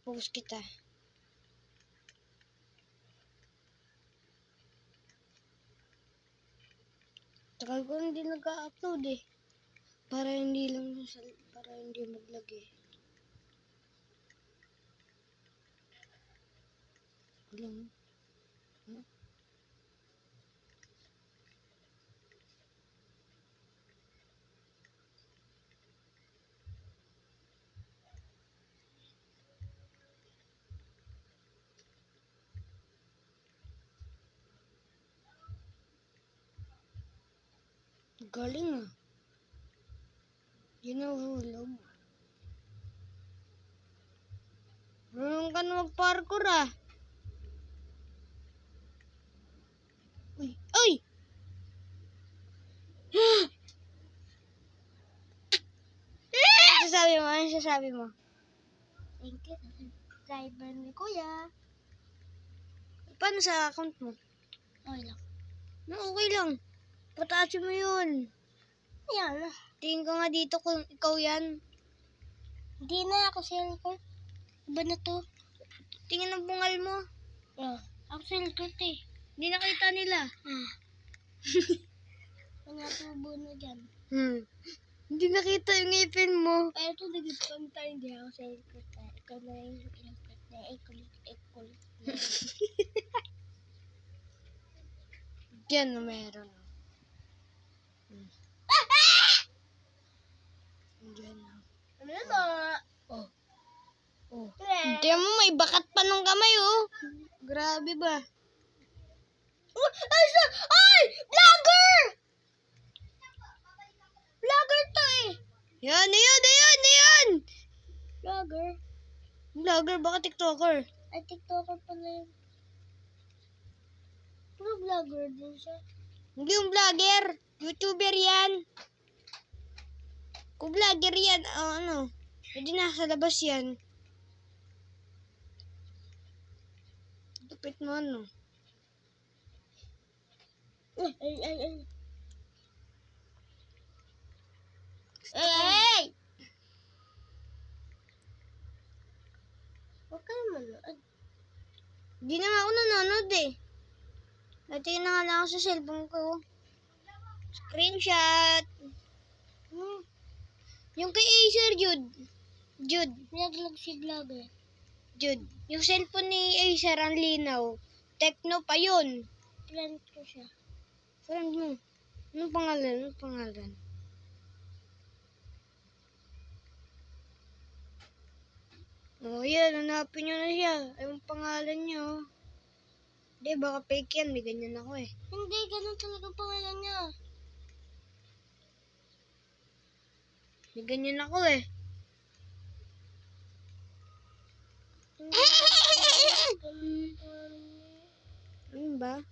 Post kita. Tagal ko hindi nag-upload eh. Para hindi maglag eh. Galing. Galing ah. Yun ang hulog. Marunong ka na mag-parkour ah. Uy! Uy! Ano sasabi mo? Thank you sa subscriber ni Kuya. Paano sa account mo? Okay lang. Okay lang. Pataasin mo yun. Ayan. Tingin ka nga dito kung ikaw yan. Hindi na ako silkot. Iba na to. Tingin ang bungal mo. Ako silkot eh. Hindi nakita nila. Mga tubo na dyan. Hindi nakita yung ngipin mo. Pero ito nagipon tayo. Hindi ako silkot. Ikaw na yung silkot na ikul. Yan na meron. Diyan na. Ano na? Oh. Hindi mo, may bakat pa ng kamay oh. Grabe ba? Ay! Vlogger! Vlogger to eh. Yan! Vlogger? Vlogger, baka TikToker. Ay, TikToker pala yun. Pero vlogger din siya. Hindi yung vlogger. YouTuber yan. Kung vlogger yan, hindi nasa labas yan. Lupit mo ano. Ay! Huwag ka naman. Hindi na nga ako nanonood eh. Dati na nga lang ako sa cellphone ko. Screenshot. Yung kay Acer, Jude. Naglag si vlogger. Jude. Yung cellphone ni Acer ang linaw. Tecno pa yun. Friend ko siya. Friend mo. Anong pangalan? Oh, yan. Hanapin nyo na siya. Ayong pangalan nyo. Hindi, baka fake yan. May ganyan ako eh. Hindi, ganun talaga pangalan niya. May ganyan ako eh. Ano ba?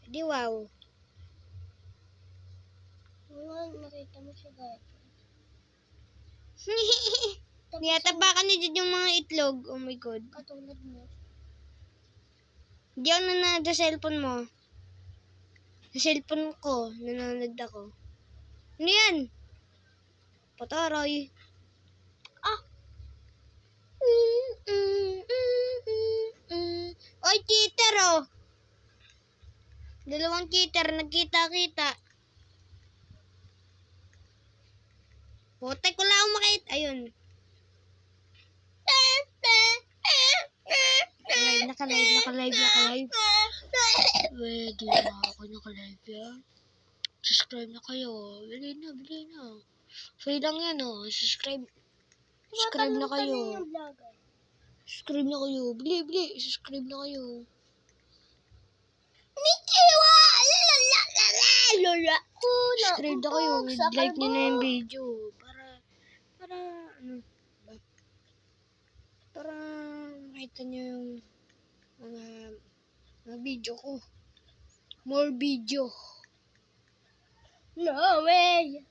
Di wow. Nakita mo siya guys. Niyatapakan niya dyan yung mga itlog. Oh my God. Katulad mo. Hindi ako nanonood sa cellphone mo. Sa cellphone ko, nanonood ako. Ano yan? Pataray. Oy, cheater oh. Dalawang cheater, nagkita-kita. Putek, wala akong makita. Ayun. Naka-live. Pwede na ako naka-live yan. Subscribe na kayo. Bili na. Free lang yan oh. Subscribe na kayo. Subscribe na kayo. Bili. Subscribe na kayo. Subscribe na kayo. Like nyo na yung video. Para makita nyo yung mga video ko. More video. No way!